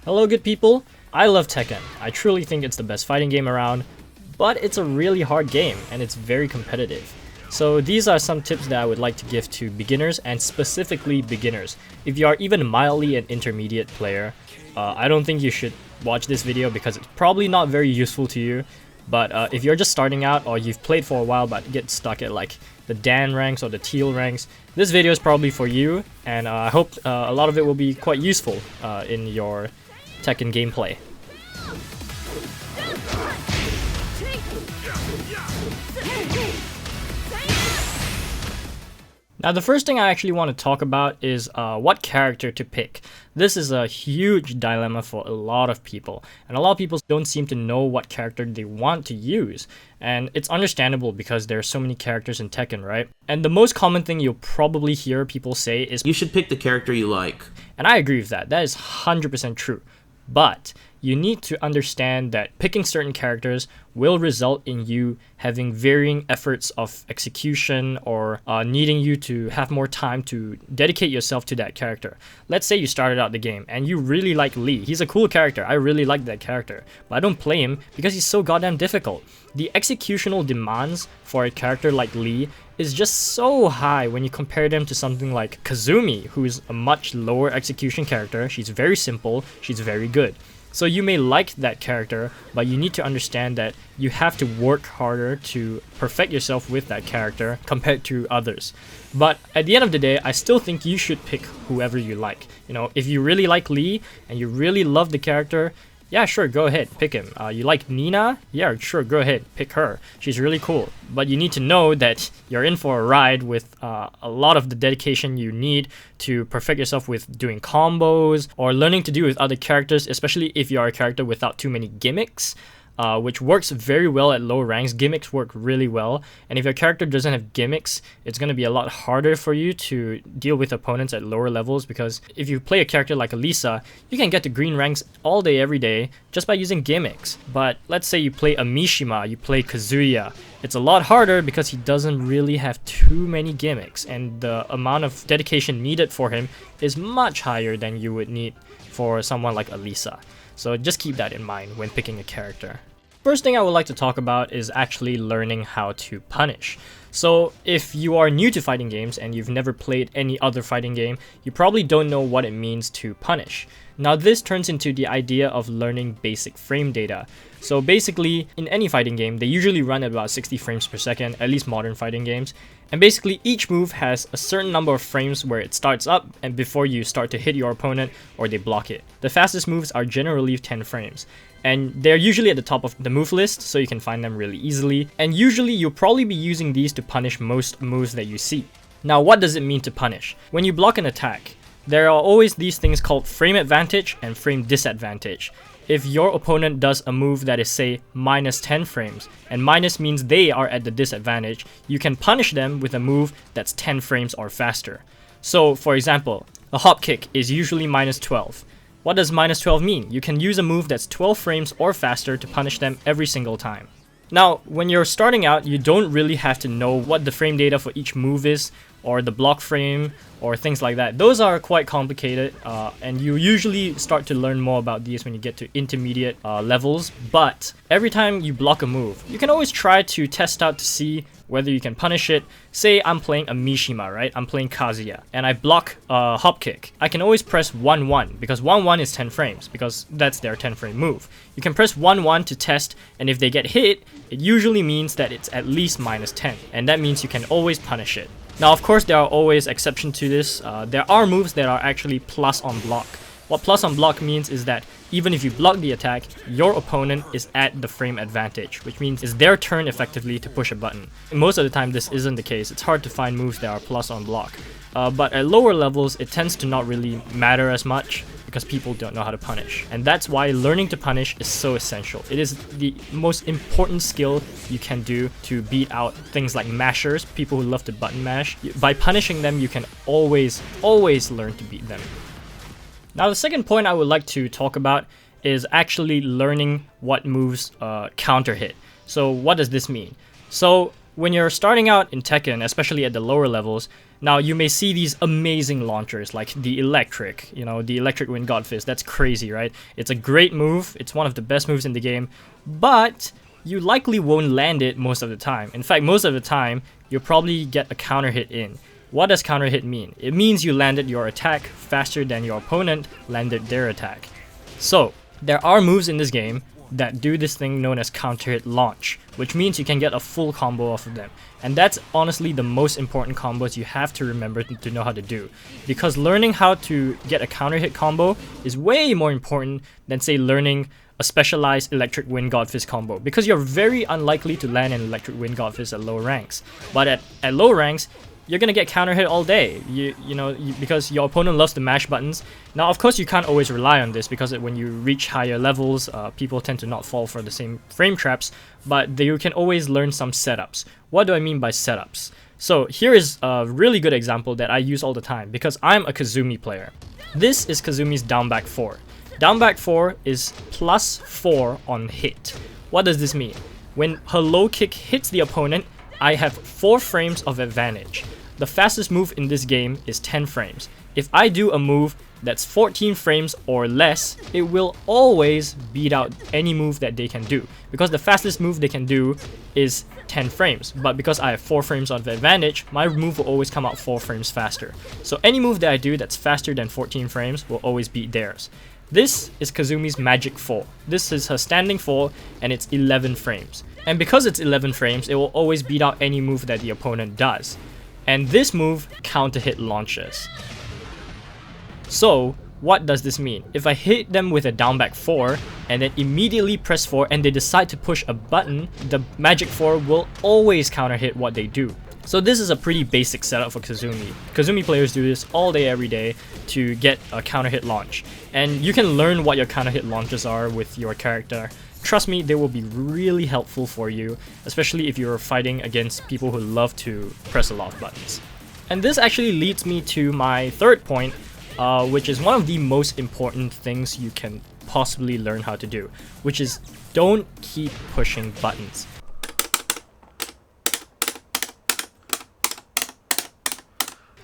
Hello good people, I love Tekken. I truly think it's the best fighting game around, but it's a really hard game and it's very competitive. So these are some tips that I would like to give to beginners, and specifically beginners. If you are even mildly an intermediate player, I don't think you should watch this video because it's probably not very useful to you. But if you're just starting out or you've played for a while but get stuck at like the Dan ranks or the Teal ranks, this video is probably for you, and I hope a lot of it will be quite useful in your Tekken gameplay. Now the first thing I actually want to talk about is what character to pick. This is a huge dilemma for a lot of people, and a lot of people don't seem to know what character they want to use. And it's understandable because there are so many characters in Tekken, right? And the most common thing you'll probably hear people say is, you should pick the character you like. And I agree with that. That is 100% true. But you need to understand that picking certain characters will result in you having varying efforts of execution or needing you to have more time to dedicate yourself to that character. Let's say you started out the game and you really like Lee. He's a cool character. I really like that character. But I don't play him because he's so goddamn difficult. The executional demands for a character like Lee is just so high when you compare them to something like Kazumi, who's a much lower execution character. She's very simple, she's very good. So you may like that character, but you need to understand that you have to work harder to perfect yourself with that character compared to others. But at the end of the day, I still think you should pick whoever you like. You know, if you really like Lee and you really love the character, yeah, sure, go ahead, pick him. You like Nina? Yeah, sure, go ahead, pick her. She's really cool. But you need to know that you're in for a ride with a lot of the dedication you need to perfect yourself with doing combos or learning to do with other characters, especially if you are a character without too many gimmicks. Which works very well at low ranks. Gimmicks work really well, and if your character doesn't have gimmicks, it's going to be a lot harder for you to deal with opponents at lower levels, because if you play a character like Elisa, you can get to green ranks all day every day just by using gimmicks. But let's say you play a Mishima, you play Kazuya, it's a lot harder because he doesn't really have too many gimmicks, and the amount of dedication needed for him is much higher than you would need for someone like Elisa. So just keep that in mind when picking a character. First thing I would like to talk about is actually learning how to punish. So if you are new to fighting games and you've never played any other fighting game, you probably don't know what it means to punish. Now this turns into the idea of learning basic frame data. So basically, in any fighting game, they usually run at about 60 frames per second, at least modern fighting games. And basically, each move has a certain number of frames where it starts up and before you start to hit your opponent or they block it. The fastest moves are generally 10 frames. And they're usually at the top of the move list, so you can find them really easily. And usually, you'll probably be using these to punish most moves that you see. Now, what does it mean to punish? When you block an attack, there are always these things called frame advantage and frame disadvantage. If your opponent does a move that is, say, minus 10 frames, and minus means they are at the disadvantage, you can punish them with a move that's 10 frames or faster. So, for example, a hop kick is usually minus 12. What does minus 12 mean? You can use a move that's 12 frames or faster to punish them every single time. Now, when you're starting out, you don't really have to know what the frame data for each move is, or the block frame, or things like that. Those are quite complicated, and you usually start to learn more about these when you get to intermediate levels. But every time you block a move, you can always try to test out to see whether you can punish it. Say I'm playing a Mishima, right? I'm playing Kazuya, and I block a hop kick. I can always press 1-1, because 1-1 is 10 frames, because that's their 10 frame move. You can press 1-1 to test, and if they get hit, it usually means that it's at least minus 10, and that means you can always punish it. Now, of course, there are always exceptions to this. There are moves that are actually plus on block. What plus on block means is that even if you block the attack, your opponent is at the frame advantage, which means it's their turn effectively to push a button. And most of the time, this isn't the case. It's hard to find moves that are plus on block. But at lower levels, it tends to not really matter as much because people don't know how to punish. And that's why learning to punish is so essential. It is the most important skill you can do to beat out things like mashers, people who love to button mash. By punishing them, you can always learn to beat them. Now, the second point I would like to talk about is actually learning what moves counter hit. So what does this mean? So when you're starting out in Tekken, especially at the lower levels, now you may see these amazing launchers like the electric, the electric wind god fist. That's crazy, right? It's a great move. It's one of the best moves in the game, but you likely won't land it most of the time. In fact, most of the time, you'll probably get a counter hit in. What does counter hit mean? It means you landed your attack faster than your opponent landed their attack. So, there are moves in this game that do this thing known as counter-hit launch, which means you can get a full combo off of them. And that's honestly the most important combos you have to remember to know how to do. Because learning how to get a counter-hit combo is way more important than, say, learning a specialized electric wind god fist combo, because you're very unlikely to land an electric wind god fist at low ranks. But at low ranks, you're gonna get counter hit all day, because your opponent loves to mash buttons. Now, of course, you can't always rely on this, because when you reach higher levels, people tend to not fall for the same frame traps, but you can always learn some setups. What do I mean by setups? So here is a really good example that I use all the time, because I'm a Kazumi player. This is Kazumi's down back 4. Down back 4 is +4 on hit. What does this mean? When her low kick hits the opponent, I have 4 frames of advantage. The fastest move in this game is 10 frames. If I do a move that's 14 frames or less, it will always beat out any move that they can do, because the fastest move they can do is 10 frames. But because I have 4 frames of advantage, my move will always come out 4 frames faster. So any move that I do that's faster than 14 frames will always beat theirs. This is Kazumi's Magic 4. This is her standing 4, and it's 11 frames. And because it's 11 frames, it will always beat out any move that the opponent does. And this move counter-hit launches. So, what does this mean? If I hit them with a down back 4, and then immediately press 4, and they decide to push a button, the Magic 4 will always counter-hit what they do. So this is a pretty basic setup for Kazumi. Kazumi players do this all day, every day to get a counter hit launch. And you can learn what your counter hit launches are with your character. Trust me, they will be really helpful for you, especially if you're fighting against people who love to press a lot of buttons. And this actually leads me to my third point, which is one of the most important things you can possibly learn how to do, which is don't keep pushing buttons.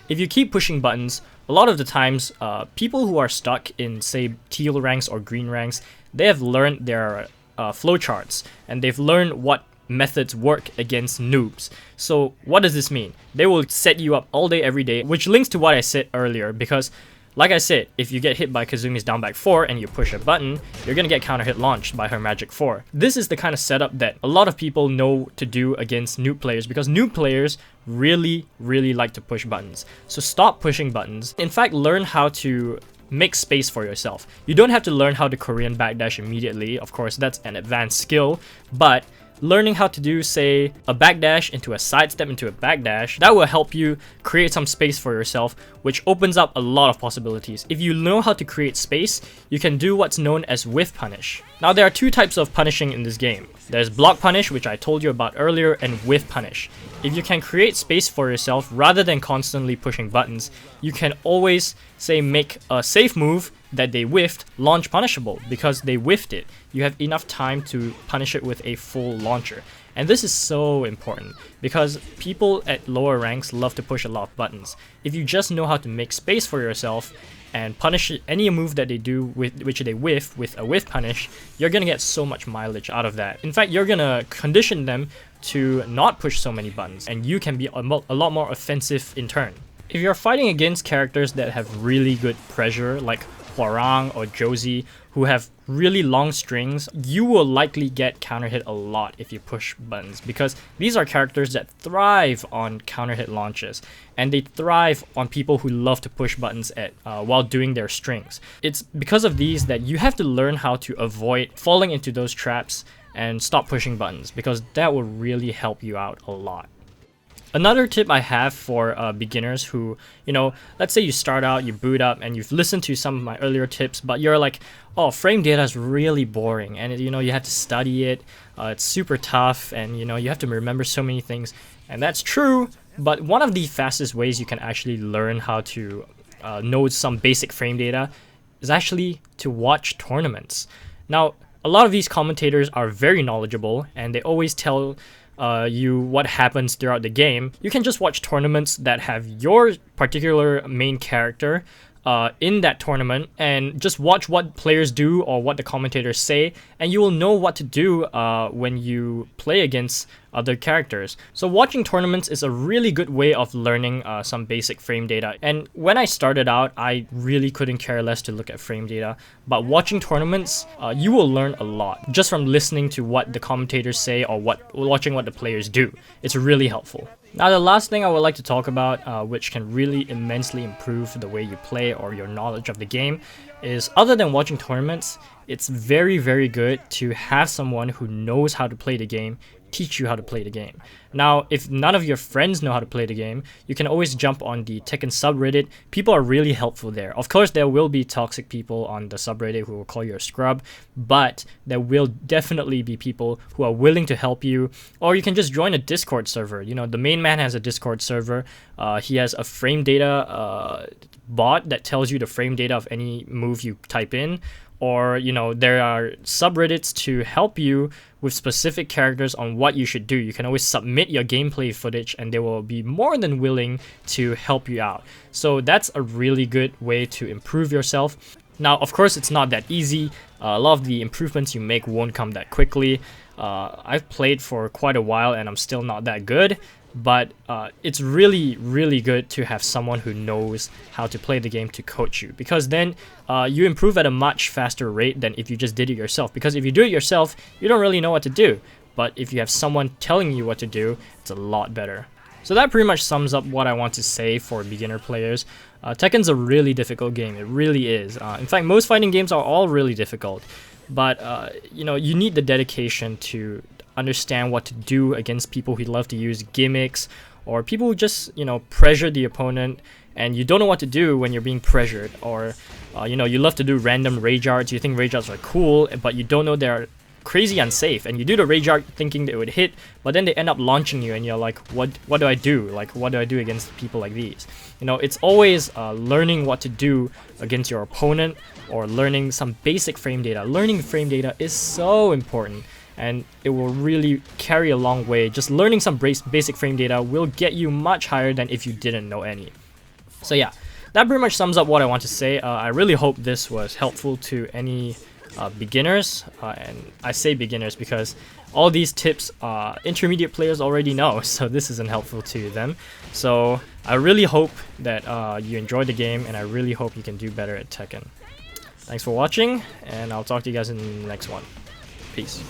If you keep pushing buttons, a lot of the times, people who are stuck in, say, teal ranks or green ranks, they have learned their flowcharts, and they've learned what methods work against noobs. So what does this mean? They will set you up all day, every day, which links to what I said earlier, because like I said, if you get hit by Kazumi's down back 4 and you push a button, you're gonna get counter hit launched by her Magic 4. This is the kind of setup that a lot of people know to do against noob players, because noob players really like to push buttons. So stop pushing buttons. In fact, learn how to make space for yourself. You don't have to learn how to Korean backdash immediately. Of course, that's an advanced skill, but learning how to do, say, a backdash into a sidestep into a backdash, that will help you create some space for yourself, which opens up a lot of possibilities. If you know how to create space, you can do what's known as whiff punish. Now, there are 2 types of punishing in this game. There's block punish, which I told you about earlier, and whiff punish. If you can create space for yourself rather than constantly pushing buttons, you can always, say, make a safe move that they whiffed launch punishable, because they whiffed it. You have enough time to punish it with a full launcher. And this is so important, because people at lower ranks love to push a lot of buttons. If you just know how to make space for yourself and punish any move that they do with which they whiff with a whiff punish, you're gonna get so much mileage out of that. In fact, you're gonna condition them to not push so many buttons, and you can be a lot more offensive in turn. If you're fighting against characters that have really good pressure, like Hwarang or Josie, who have really long strings, you will likely get counter hit a lot if you push buttons, because these are characters that thrive on counter hit launches, and they thrive on people who love to push buttons while doing their strings. It's because of these that you have to learn how to avoid falling into those traps and stop pushing buttons, because that will really help you out a lot. Another tip I have for beginners who, let's say you start out, you boot up, and you've listened to some of my earlier tips, but you're like, oh, frame data is really boring, and you have to study it, it's super tough, and you have to remember so many things, and that's true, but one of the fastest ways you can actually learn how to know some basic frame data is actually to watch tournaments. Now, a lot of these commentators are very knowledgeable, and they always tell you what happens throughout the game, you can just watch tournaments that have your particular main character in that tournament and just watch what players do or what the commentators say, and you will know what to do when you play against other characters. So watching tournaments is a really good way of learning some basic frame data. And when I started out, I really couldn't care less to look at frame data, but watching tournaments, you will learn a lot just from listening to what the commentators say or watching what the players do. It's really helpful. Now, the last thing I would like to talk about, which can really immensely improve the way you play or your knowledge of the game, is other than watching tournaments, it's very, very good to have someone who knows how to play the game teach you how to play the game. Now, if none of your friends know how to play the game, you can always jump on the Tekken subreddit. People are really helpful there. Of course, there will be toxic people on the subreddit who will call you a scrub, but there will definitely be people who are willing to help you. Or you can just join a Discord server. You know, the main man has a Discord server. He has a frame data bot that tells you the frame data of any move you type in. Or, you know, there are subreddits to help you with specific characters on what you should do. You can always submit your gameplay footage and they will be more than willing to help you out. So that's a really good way to improve yourself. Now, of course, it's not that easy. A lot of the improvements you make won't come that quickly. I've played for quite a while and I'm still not that good. But it's really, really good to have someone who knows how to play the game to coach you, because then you improve at a much faster rate than if you just did it yourself. Because if you do it yourself, you don't really know what to do. But if you have someone telling you what to do, it's a lot better. So that pretty much sums up what I want to say for beginner players. Tekken's a really difficult game. It really is. In fact, most fighting games are all really difficult. But you know, you need the dedication to understand what to do against people who love to use gimmicks, or people who just, you know, pressure the opponent and you don't know what to do when you're being pressured. Or you know, you love to do random rage arts. You think rage arts are cool, but you don't know they're crazy unsafe, and you do the rage art thinking they would hit, but then they end up launching you and you're like, what do I do? Like, what do I do against people like these? You know, it's always learning what to do against your opponent, or learning some basic frame data. Learning frame data is so important, and it will really carry a long way. Just learning some basic frame data will get you much higher than if you didn't know any. So yeah, that pretty much sums up what I want to say. I really hope this was helpful to any beginners, and I say beginners because all these tips intermediate players already know, so this isn't helpful to them. So I really hope that you enjoyed the game, and I really hope you can do better at Tekken. Thanks for watching, and I'll talk to you guys in the next one. Peace.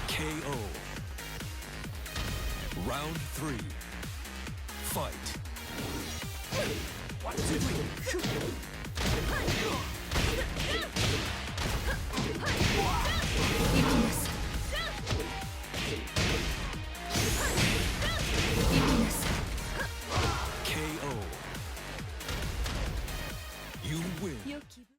KO. Round 3.